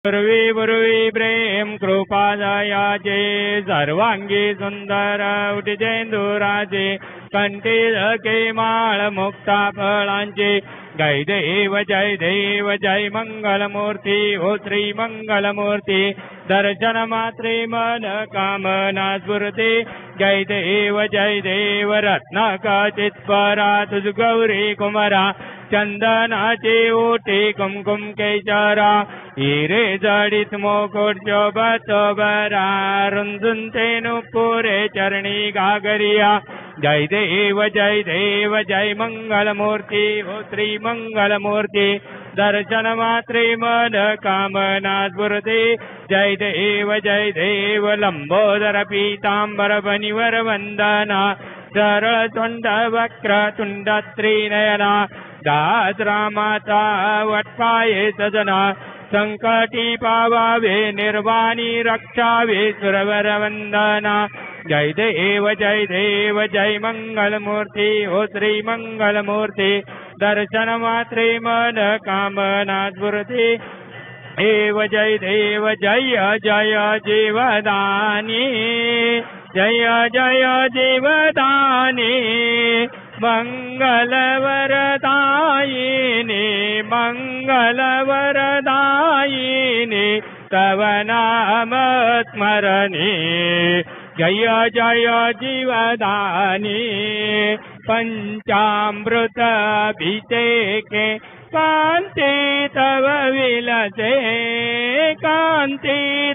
पूर्वी प्रेम कृपा दयाचे सर्वांगी सुंदर उटिजेंदुराचे कंठी के माळ मुक्ता फळांचे जय देव जय मंगलमूर्ती हो श्री मंगलमूर्ती दर्शन मात्रे मन कामना स्फूर्ती जय देव रत्नाकाचित परा तुझ गौरी कुमारा चंदनाचे ओटे कुमकुम केशरा हिरे जडित मुकुट शोभत बरा रुंजुंते नुपुरे चरणी गागरिया जय देव जय मंगलमूर्ती हो श्री मंगलमूर्ती दर्शन मात्रे मन कामना स्फूर्ती जय देव लंबोदर पीतांबर फणिवर वंदना सरळ तुंड वक्र तुंड त्रिनयना दाद्रा माता वटपाये सजना संकटी पावावे निर्वाणी रक्षावे सुरवर वंदना जय देव जय मंगलमूर्ती हो श्री मंगलमूर्ती दर्शन मात्रे मन कामना स्फूर्ती देव जय जीवदानी जय जीवदानी मंगलवरदायिनी तव नाम स्मरणी जय जीवदानी पंचामृत अभिषेके कांती तव विलसे कांती